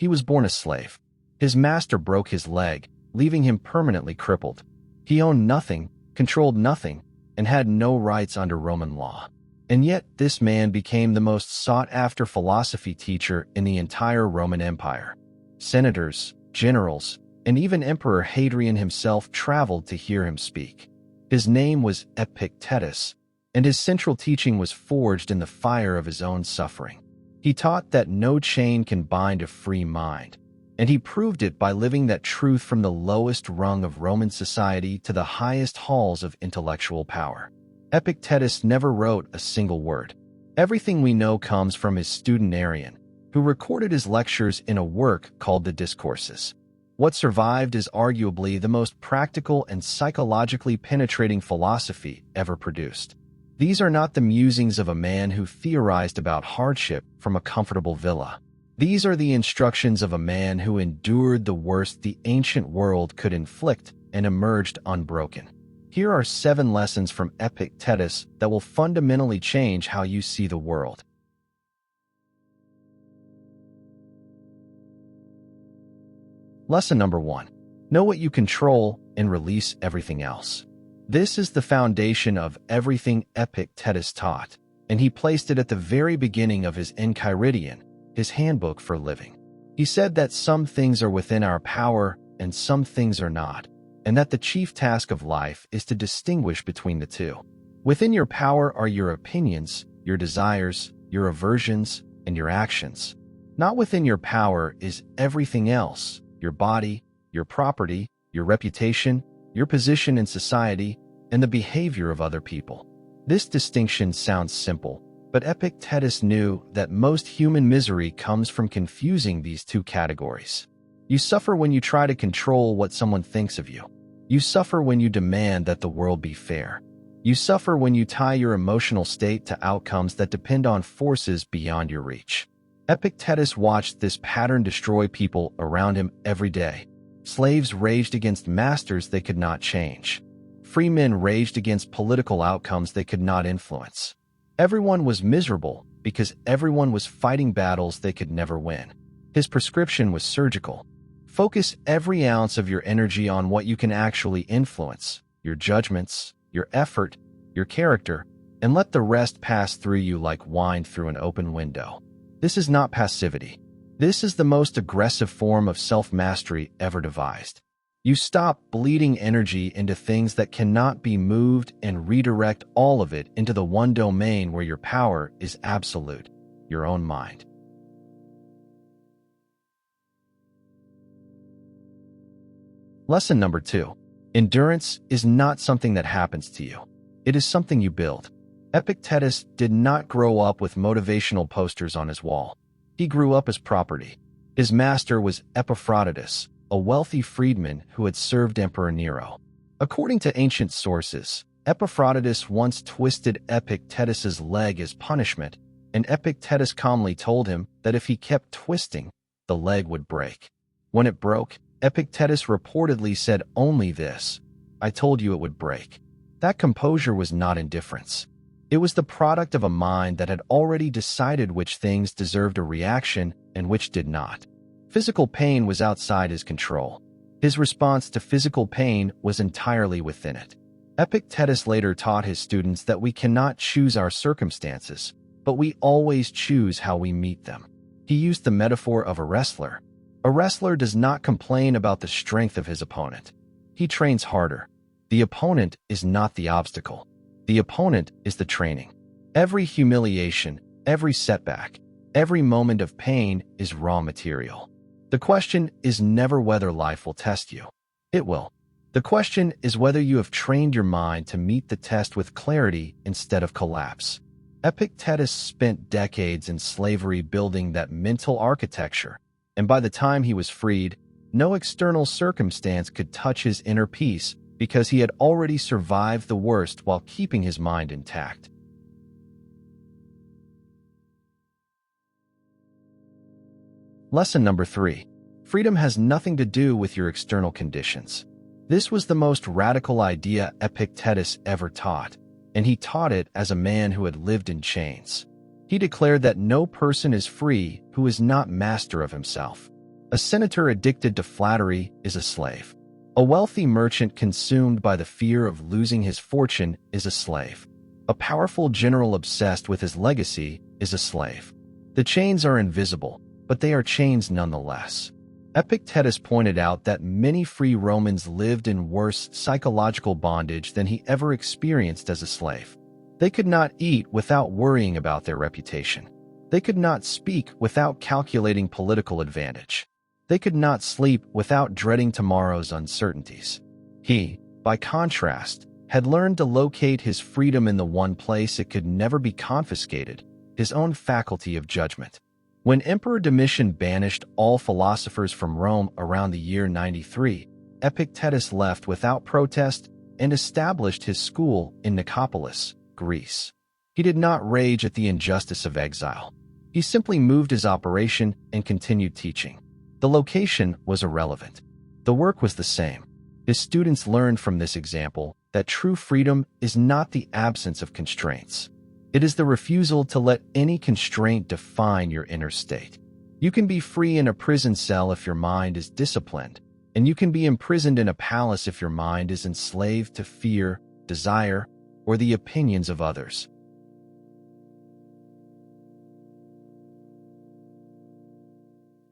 He was born a slave. His master broke his leg, leaving him permanently crippled. He owned nothing, controlled nothing, and had no rights under Roman law. And yet, this man became the most sought-after philosophy teacher in the entire Roman Empire. Senators, generals, and even Emperor Hadrian himself traveled to hear him speak. His name was Epictetus, and his central teaching was forged in the fire of his own suffering. He taught that no chain can bind a free mind, and he proved it by living that truth from the lowest rung of Roman society to the highest halls of intellectual power. Epictetus never wrote a single word. Everything we know comes from his student Hadrian, who recorded his lectures in a work called the Discourses. What survived is arguably the most practical and psychologically penetrating philosophy ever produced. These are not the musings of a man who theorized about hardship from a comfortable villa. These are the instructions of a man who endured the worst the ancient world could inflict and emerged unbroken. Here are 7 lessons from Epictetus that will fundamentally change how you see the world. Lesson number 1. Know what you control and release everything else. This is the foundation of everything Epictetus taught, and he placed it at the very beginning of his Enchiridion, his handbook for living. He said that some things are within our power and some things are not, and that the chief task of life is to distinguish between the two. Within your power are your opinions, your desires, your aversions, and your actions. Not within your power is everything else: your body, your property, your reputation, your position in society, and the behavior of other people. This distinction sounds simple, but Epictetus knew that most human misery comes from confusing these two categories. You suffer when you try to control what someone thinks of you. You suffer when you demand that the world be fair. You suffer when you tie your emotional state to outcomes that depend on forces beyond your reach. Epictetus watched this pattern destroy people around him every day. Slaves raged against masters they could not change. Free men raged against political outcomes they could not influence. Everyone was miserable because everyone was fighting battles they could never win. His prescription was surgical. Focus every ounce of your energy on what you can actually influence: your judgments, your effort, your character, and let the rest pass through you like wine through an open window. This is not passivity. This is the most aggressive form of self-mastery ever devised. You stop bleeding energy into things that cannot be moved and redirect all of it into the one domain where your power is absolute: your own mind. Lesson number 2. Endurance is not something that happens to you. It is something you build. Epictetus did not grow up with motivational posters on his wall. He grew up as property. His master was Epictetus, a wealthy freedman who had served Emperor Nero. According to ancient sources, Epictetus once twisted Epictetus's leg as punishment, and Epictetus calmly told him that if he kept twisting, the leg would break. When it broke, Epictetus reportedly said only this: "I told you it would break." That composure was not indifference. It was the product of a mind that had already decided which things deserved a reaction and which did not. Physical pain was outside his control. His response to physical pain was entirely within it. Epictetus later taught his students that we cannot choose our circumstances, but we always choose how we meet them. He used the metaphor of a wrestler. A wrestler does not complain about the strength of his opponent. He trains harder. The opponent is not the obstacle. The opponent is the training. Every humiliation, every setback, every moment of pain is raw material. The question is never whether life will test you. It will. The question is whether you have trained your mind to meet the test with clarity instead of collapse. Epictetus spent decades in slavery building that mental architecture, and by the time he was freed, no external circumstance could touch his inner peace because he had already survived the worst while keeping his mind intact. Lesson number 3. Freedom has nothing to do with your external conditions. This was the most radical idea Epictetus ever taught, and he taught it as a man who had lived in chains. He declared that no person is free who is not master of himself. A senator addicted to flattery is a slave. A wealthy merchant consumed by the fear of losing his fortune is a slave. A powerful general obsessed with his legacy is a slave. The chains are invisible, but they are chains nonetheless. Epictetus pointed out that many free Romans lived in worse psychological bondage than he ever experienced as a slave. They could not eat without worrying about their reputation. They could not speak without calculating political advantage. They could not sleep without dreading tomorrow's uncertainties. He, by contrast, had learned to locate his freedom in the one place it could never be confiscated, his own faculty of judgment. When Emperor Domitian banished all philosophers from Rome around the year 93, Epictetus left without protest and established his school in Nicopolis, Greece. He did not rage at the injustice of exile. He simply moved his operation and continued teaching. The location was irrelevant. The work was the same. His students learned from this example that true freedom is not the absence of constraints. It is the refusal to let any constraint define your inner state. You can be free in a prison cell if your mind is disciplined, and you can be imprisoned in a palace if your mind is enslaved to fear, desire, or the opinions of others.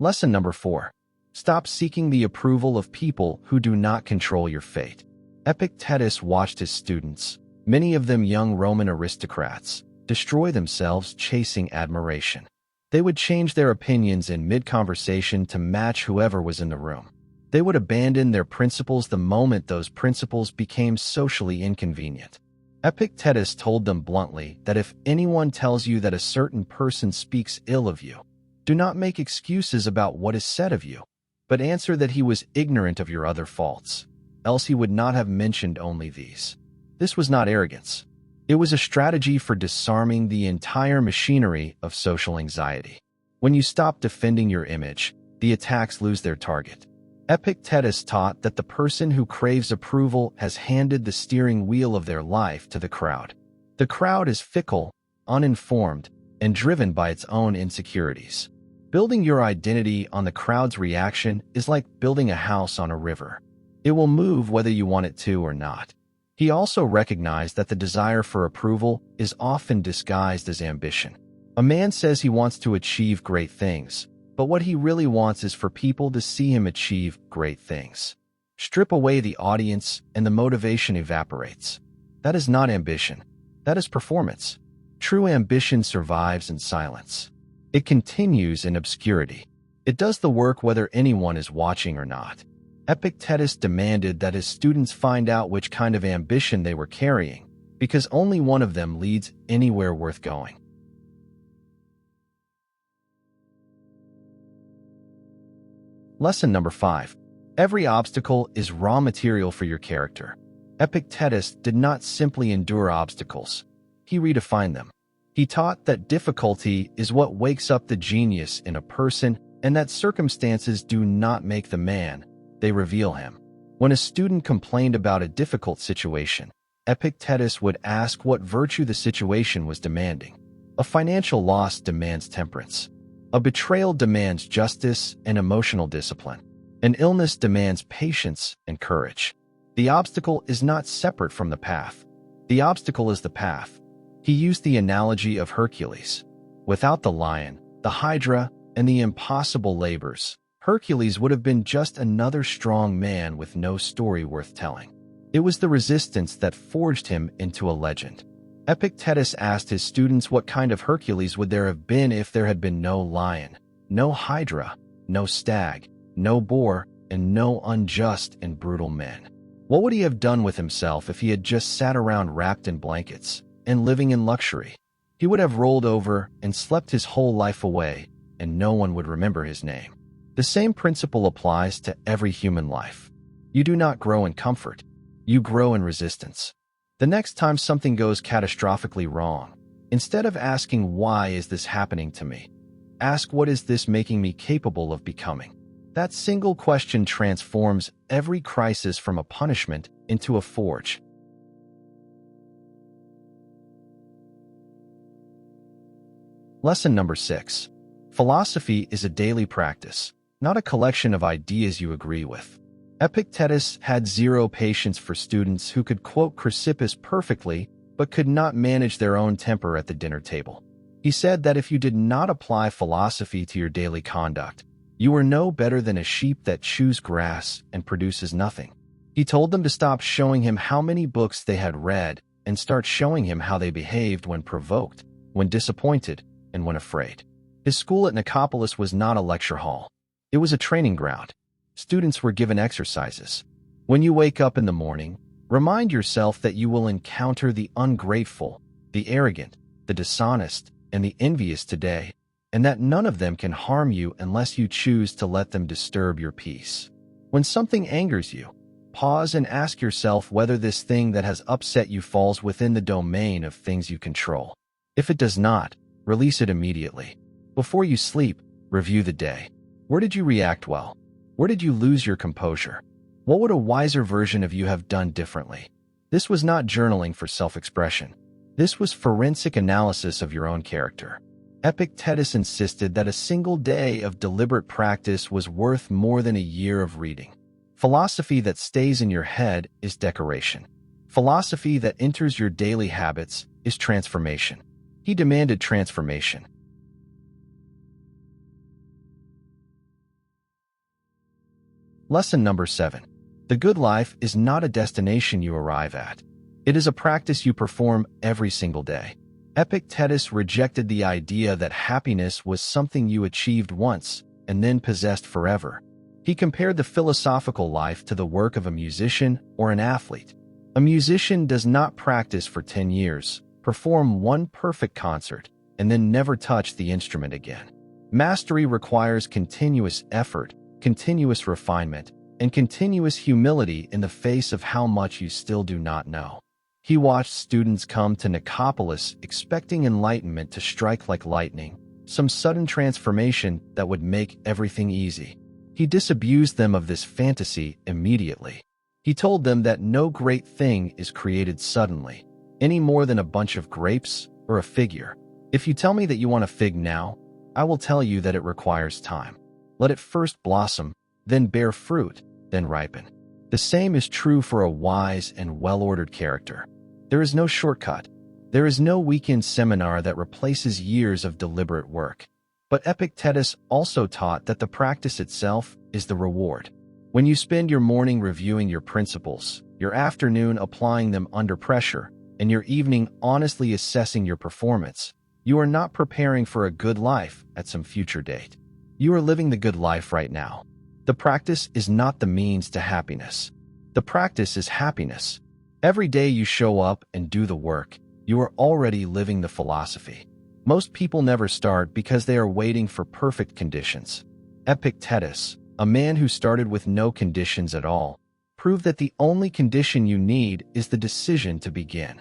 Lesson number 4. Stop seeking the approval of people who do not control your fate. Epictetus watched his students, many of them young Roman aristocrats, destroy themselves chasing admiration. They would change their opinions in mid-conversation to match whoever was in the room. They would abandon their principles the moment those principles became socially inconvenient. Epictetus told them bluntly that if anyone tells you that a certain person speaks ill of you, do not make excuses about what is said of you, but answer that he was ignorant of your other faults, else he would not have mentioned only these. This was not arrogance. It was a strategy for disarming the entire machinery of social anxiety. When you stop defending your image, the attacks lose their target. Epictetus taught that the person who craves approval has handed the steering wheel of their life to the crowd. The crowd is fickle, uninformed, and driven by its own insecurities. Building your identity on the crowd's reaction is like building a house on a river. It will move whether you want it to or not. He also recognized that the desire for approval is often disguised as ambition. A man says he wants to achieve great things, but what he really wants is for people to see him achieve great things. Strip away the audience and the motivation evaporates. That is not ambition. That is performance. True ambition survives in silence. It continues in obscurity. It does the work whether anyone is watching or not. Epictetus demanded that his students find out which kind of ambition they were carrying, because only one of them leads anywhere worth going. Lesson number 5. Every obstacle is raw material for your character. Epictetus did not simply endure obstacles. He redefined them. He taught that difficulty is what wakes up the genius in a person and that circumstances do not make the man, they reveal him. When a student complained about a difficult situation, Epictetus would ask what virtue the situation was demanding. A financial loss demands temperance. A betrayal demands justice and emotional discipline. An illness demands patience and courage. The obstacle is not separate from the path. The obstacle is the path. He used the analogy of Hercules. Without the lion, the hydra, and the impossible labors, Hercules would have been just another strong man with no story worth telling. It was the resistance that forged him into a legend. Epictetus asked his students what kind of Hercules would there have been if there had been no lion, no hydra, no stag, no boar, and no unjust and brutal men. What would he have done with himself if he had just sat around wrapped in blankets and living in luxury? He would have rolled over and slept his whole life away, and no one would remember his name. The same principle applies to every human life. You do not grow in comfort. You grow in resistance. The next time something goes catastrophically wrong, instead of asking, "Why is this happening to me?" ask, "What is this making me capable of becoming?" That single question transforms every crisis from a punishment into a forge. Lesson number 6. Philosophy is a daily practice. not a collection of ideas you agree with. Epictetus had zero patience for students who could quote Chrysippus perfectly but could not manage their own temper at the dinner table. He said that if you did not apply philosophy to your daily conduct, you were no better than a sheep that chews grass and produces nothing. He told them to stop showing him how many books they had read and start showing him how they behaved when provoked, when disappointed, and when afraid. His school at Nicopolis was not a lecture hall. It was a training ground. Students were given exercises. When you wake up in the morning, remind yourself that you will encounter the ungrateful, the arrogant, the dishonest, and the envious today, and that none of them can harm you unless you choose to let them disturb your peace. When something angers you, pause and ask yourself whether this thing that has upset you falls within the domain of things you control. If it does not, release it immediately. Before you sleep, review the day. Where did you react well? Where did you lose your composure? What would a wiser version of you have done differently? This was not journaling for self-expression. This was forensic analysis of your own character. Epictetus insisted that a single day of deliberate practice was worth more than a year of reading. Philosophy that stays in your head is decoration. Philosophy that enters your daily habits is transformation. He demanded transformation. Lesson number 7. The good life is not a destination you arrive at. It is a practice you perform every single day. Epictetus rejected the idea that happiness was something you achieved once and then possessed forever. He compared the philosophical life to the work of a musician or an athlete. A musician does not practice for 10 years, perform one perfect concert, and then never touch the instrument again. Mastery requires continuous effort, continuous refinement, and continuous humility in the face of how much you still do not know. He watched students come to Nicopolis expecting enlightenment to strike like lightning, some sudden transformation that would make everything easy. He disabused them of this fantasy immediately. He told them that no great thing is created suddenly, any more than a bunch of grapes or a figure. If you tell me that you want a fig now, I will tell you that it requires time. Let it first blossom, then bear fruit, then ripen. The same is true for a wise and well-ordered character. There is no shortcut. There is no weekend seminar that replaces years of deliberate work. But Epictetus also taught that the practice itself is the reward. When you spend your morning reviewing your principles, your afternoon applying them under pressure, and your evening honestly assessing your performance, you are not preparing for a good life at some future date. You are living the good life right now. The practice is not the means to happiness. The practice is happiness. Every day you show up and do the work, you are already living the philosophy. Most people never start because they are waiting for perfect conditions. Epictetus, a man who started with no conditions at all, proved that the only condition you need is the decision to begin.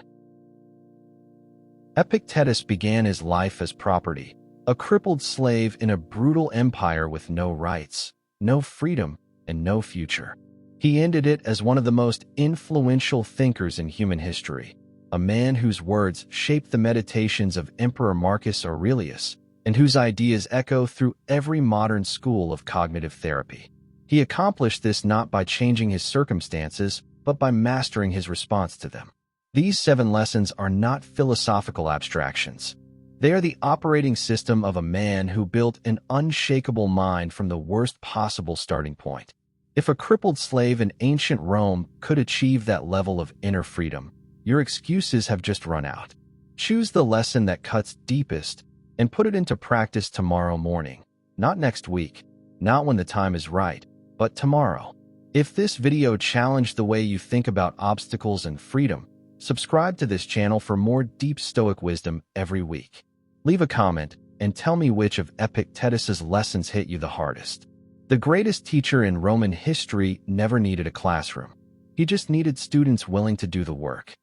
Epictetus began his life as property, a crippled slave in a brutal empire with no rights, no freedom, and no future. He ended it as one of the most influential thinkers in human history, a man whose words shaped the meditations of Emperor Marcus Aurelius and whose ideas echo through every modern school of cognitive therapy. He accomplished this not by changing his circumstances, but by mastering his response to them. These 7 lessons are not philosophical abstractions. They are the operating system of a man who built an unshakable mind from the worst possible starting point. If a crippled slave in ancient Rome could achieve that level of inner freedom, your excuses have just run out. Choose the lesson that cuts deepest and put it into practice tomorrow morning. Not next week, not when the time is right, but tomorrow. If this video challenged the way you think about obstacles and freedom, subscribe to this channel for more deep Stoic wisdom every week. Leave a comment and tell me which of Epictetus's lessons hit you the hardest. The greatest teacher in Roman history never needed a classroom. He just needed students willing to do the work.